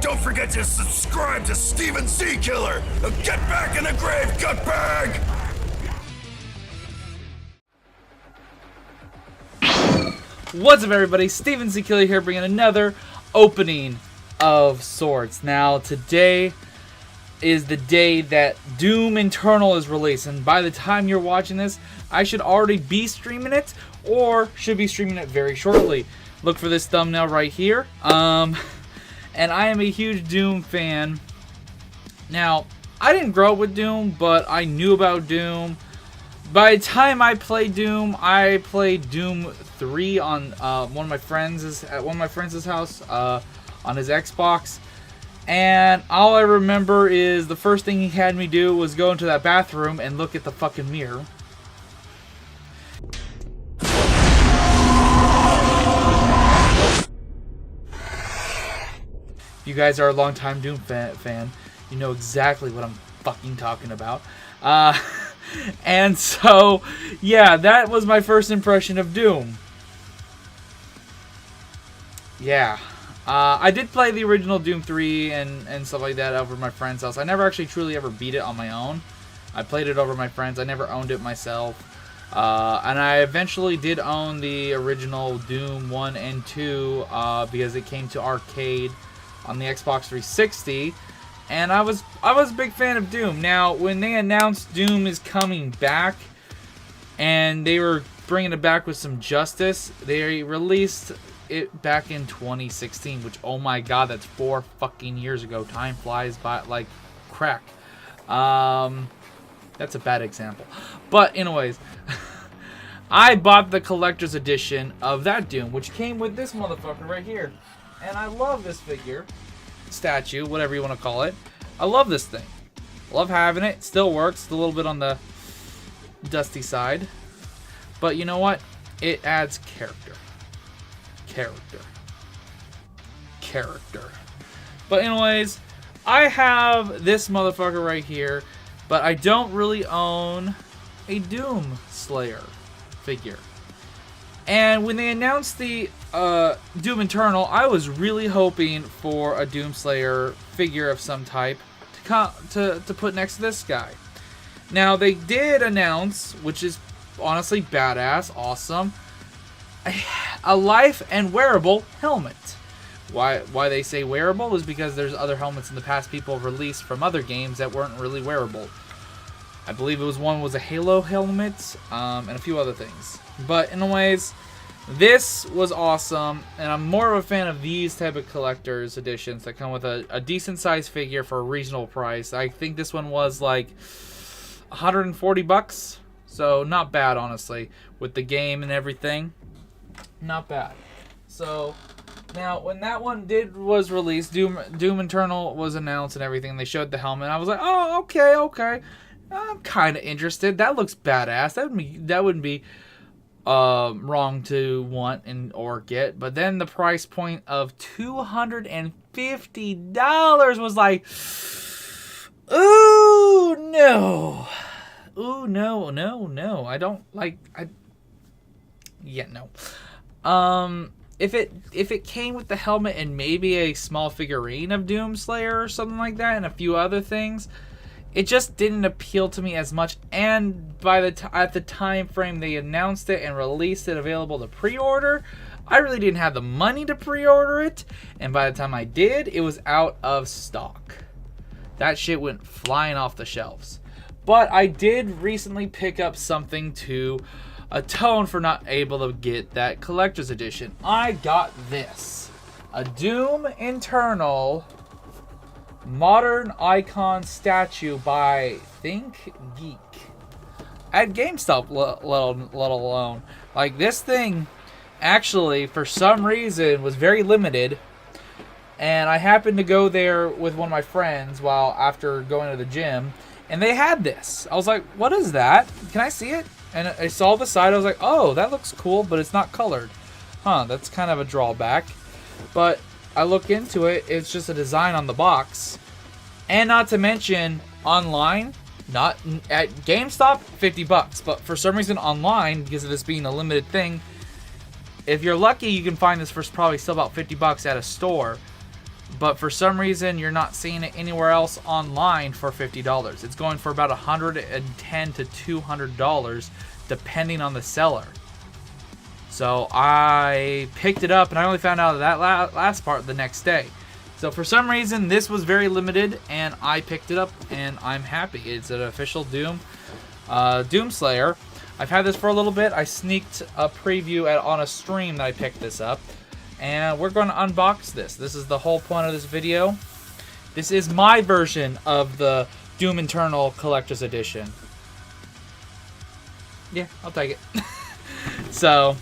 don't forget to subscribe to Steven Jckiller. Now get back in the grave, gutbag! What's up, everybody? Steven Jckiller here, bringing another opening of sorts. Now, today is the day that Doom Eternal is released, and by the time you're watching this, I should already be streaming it, or should be streaming it very shortly. Look for this thumbnail right here. And I am a huge Doom fan. Now, I didn't grow up with Doom, but I knew about Doom. By the time I played Doom 3 on one of my friends' house on his Xbox, and all I remember is the first thing he had me do was go into that bathroom and look at the fucking mirror. If you guys are a longtime Doom fan, you know exactly what I'm fucking talking about. And so, yeah, that was my first impression of Doom. Yeah. I did play the original Doom 3 and stuff like that over at my friend's house. I never actually truly ever beat it on my own. I played it over my friends. I never owned it myself. And I eventually did own the original Doom 1 and 2 because it came to arcade on the Xbox 360. And I was a big fan of Doom. Now, when they announced Doom is coming back, and they were bringing it back with some justice, they released it back in 2016, which, oh my god, that's 4 fucking years ago. Time flies by like crack. That's a bad example. But anyways, I bought the collector's edition of that Doom, which came with this motherfucker right here. And I love this figure. Statue, whatever you want to call it. I love this thing. Love having it. Still works. It's a little bit on the dusty side. But you know what? It adds character. Character. But anyways, I have this motherfucker right here, but I don't really own a Doom Slayer figure. And when they announced the Doom Eternal, I was really hoping for a Doom Slayer figure of some type to put next to this guy. Now, they did announce, which is honestly badass, awesome, a life and wearable helmet. Why they say wearable is because there's other helmets in the past people have released from other games that weren't really wearable. I believe one was a Halo helmet, and a few other things. But anyways, this was awesome, and I'm more of a fan of these type of collector's editions that come with a decent sized figure for a reasonable price. I think this one was like 140 bucks, so not bad, honestly, with the game and everything. Not bad. So now, when that one was released, Doom Eternal was announced and everything, they showed the helmet, I was like, oh, okay. I'm kind of interested. That looks badass. That wouldn't be wrong to want or get. But then the price point of $250 was like, ooh, no. I don't like. No. If it came with the helmet and maybe a small figurine of Doom Slayer or something like that, and a few other things, it just didn't appeal to me as much. And at the time frame they announced it and released it available to pre-order, I really didn't have the money to pre-order it. And by the time I did, it was out of stock. That shit went flying off the shelves. But I did recently pick up something to atone for not able to get that collector's edition. I got this. A Doom Eternal modern icon statue by Think Geek at GameStop, let alone. Like, this thing actually for some reason was very limited, and I happened to go there with one of my friends after going to the gym, and they had this. I was like, what is that? Can I see it? And I saw the side. I was like, oh, that looks cool, but it's not colored. That's kind of a drawback. But I look into it, it's just a design on the box. And not to mention, online, not at GameStop, $50. But for some reason online, because of this being a limited thing, if you're lucky, you can find this for probably still about $50 at a store. but for some reason you're not seeing it anywhere else online for $50. It's going for about $110 to $200 depending on the seller. So I picked it up and I only found out of that last part the next day. So for some reason this was very limited and I picked it up and I'm happy. It's an official Doom Slayer. I've had this for a little bit. I sneaked a preview on a stream that I picked this up. And we're going to unbox this. This is the whole point of this video. This is my version of the Doom Eternal Collector's Edition. Yeah, I'll take it. So,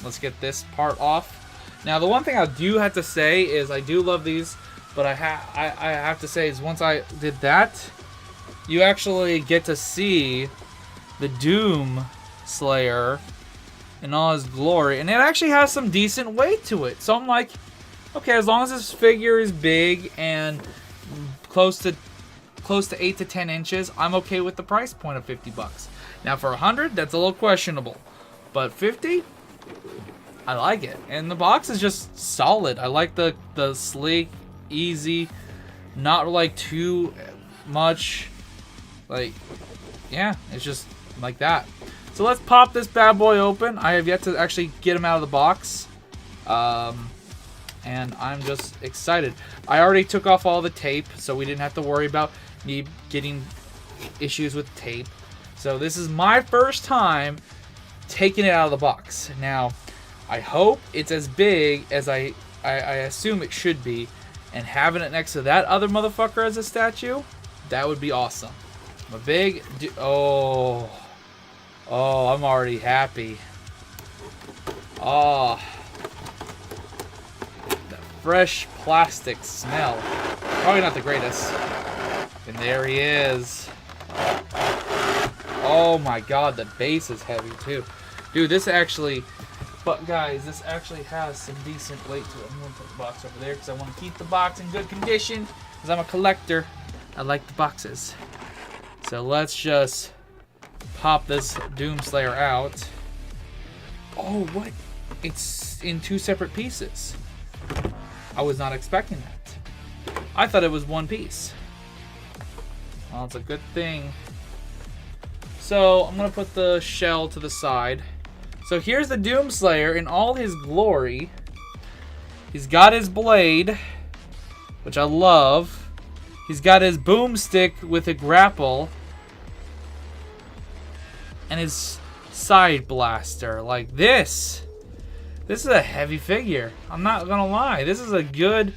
let's get this part off. Now, the one thing I do have to say is I do love these, but I have to say is once I did that, you actually get to see the Doom Slayer in all his glory, and it actually has some decent weight to it. So I'm like, okay, as long as this figure is big and close to 8 to 10 inches, I'm okay with the price point of $50. Now for 100, that's a little questionable, but 50, I like it. And the box is just solid. I like the sleek, easy, not like too much. Like, yeah, it's just like that. So let's pop this bad boy open. I have yet to actually get him out of the box. And I'm just excited. I already took off all the tape, so we didn't have to worry about me getting issues with tape. So this is my first time taking it out of the box. Now, I hope it's as big as I assume it should be. And having it next to that other motherfucker as a statue, that would be awesome. I'm a big... Oh, I'm already happy. Oh, the fresh plastic smell. Probably not the greatest. And there he is. Oh my god, the base is heavy too. Dude, this actually... But guys, this actually has some decent weight to it. I'm going to put the box over there because I want to keep the box in good condition. Because I'm a collector. I like the boxes. So let's just... pop this Doom Slayer out. Oh, what? It's in 2 separate pieces. I was not expecting that. I thought it was one piece. Well, it's a good thing. So, I'm going to put the shell to the side. So, here's the Doom Slayer in all his glory. He's got his blade, which I love. He's got his boomstick with a grapple. And his side blaster. Like this. This is a heavy figure. I'm not gonna lie. This is a good,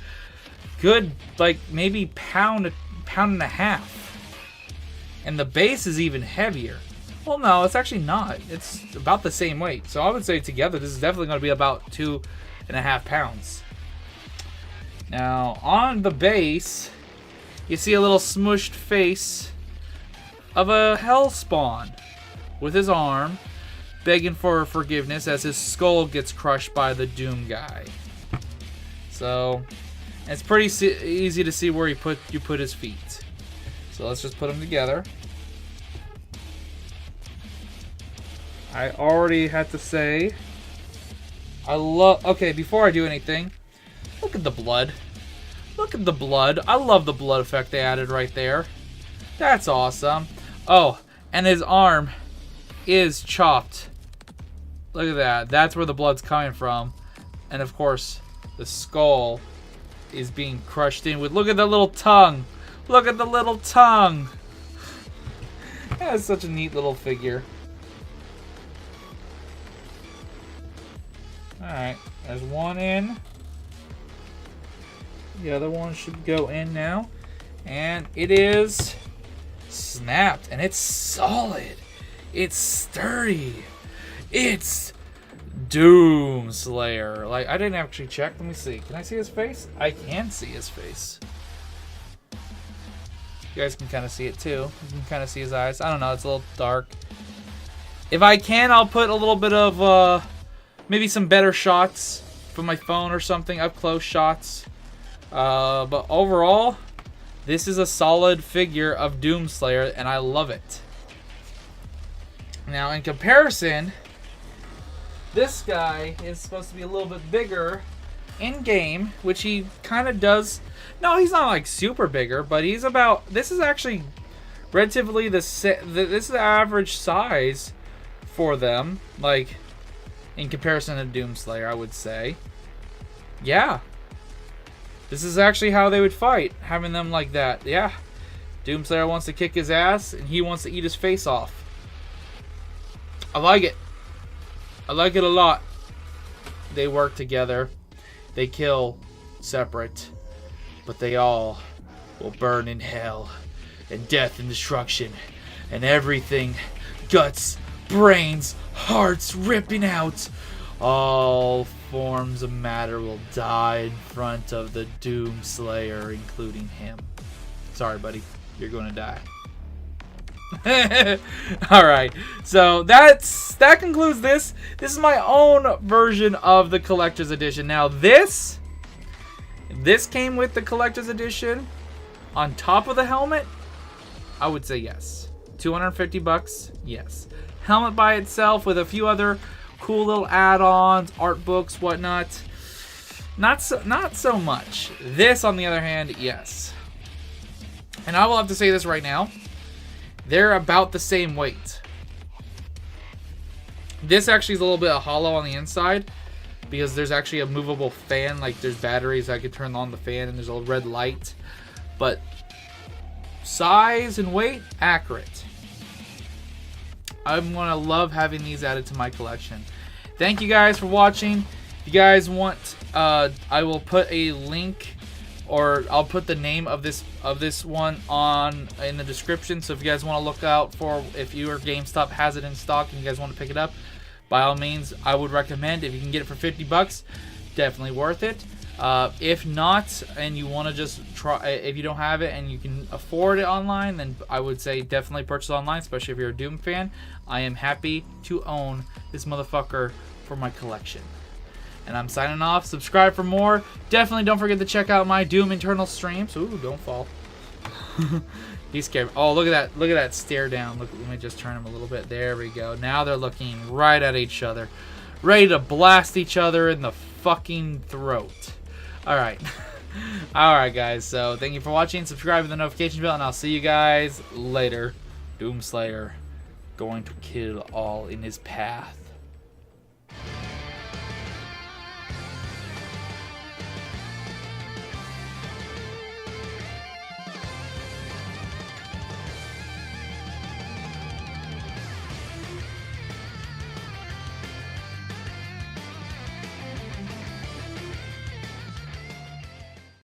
like maybe pound and a half. And the base is even heavier. Well, no, it's actually not. It's about the same weight. So I would say together, this is definitely gonna be about 2.5 pounds. Now, on the base, you see a little smushed face of a Hellspawn. With his arm, begging for forgiveness as his skull gets crushed by the Doom guy. So, it's pretty easy to see where you put his feet. So let's just put them together. I already had to say, okay, before I do anything, look at the blood. Look at the blood. I love the blood effect they added right there. That's awesome. Oh, and his arm is chopped. Look at that. That's where the blood's coming from. And of course, the skull is being crushed in with... Look at the little tongue. Look at the little tongue. That's such a neat little figure. Alright, there's one in. The other one should go in now. And it is snapped. And it's solid. It's sturdy. It's Doom Slayer. Like, I didn't actually check. Let me see. Can I see his face? I can see his face. You guys can kind of see it too. You can kind of see his eyes. I don't know. It's a little dark. If I can, I'll put a little bit of maybe some better shots from my phone or something. Up close shots. But overall, this is a solid figure of Doom Slayer, and I love it. Now, in comparison, this guy is supposed to be a little bit bigger in game, which he kind of does. No, he's not like super bigger, but he's about. This is actually relatively this is the average size for them, like in comparison to Doomslayer, I would say. Yeah, this is actually how they would fight, having them like that. Yeah, Doomslayer wants to kick his ass, and he wants to eat his face off. I like it. I like it a lot. They work together. They kill separate, but they all will burn in hell, and death and destruction, and everything, guts, brains, hearts ripping out. All forms of matter will die in front of the Doomslayer, including him. Sorry, buddy. You're going to die. Alright, so that concludes this. This is my own version of the collector's edition. Now this came with the collector's edition on top of the helmet. I would say yes. $250, yes. Helmet by itself with a few other cool little add-ons, art books, whatnot. Not so much. This, on the other hand, yes. And I will have to say this right now. They're about the same weight. This actually is a little bit hollow on the inside because there's actually a movable fan. Like there's batteries that could turn on the fan, and there's a red light. But size and weight, accurate. I'm gonna love having these added to my collection. Thank you guys for watching. If you guys want, I will put a link, or I'll put the name of this one on in the description. So if you guys want to look out for if your GameStop has it in stock and you guys want to pick it up, by all means, I would recommend. If you can get it for $50, definitely worth it. If not, and you want to just try, if you don't have it and you can afford it online, then I would say definitely purchase online, especially if you're a Doom fan. I am happy to own this motherfucker for my collection. And I'm signing off. Subscribe for more. Definitely don't forget to check out my Doom internal streams. Ooh, don't fall. He's scared. Oh, look at that. Look at that stare down. Look, let me just turn him a little bit. There we go. Now they're looking right at each other. Ready to blast each other in the fucking throat. Alright. Alright, guys. So, thank you for watching. Subscribe with the notification bell, and I'll see you guys later. Doomslayer going to kill all in his path.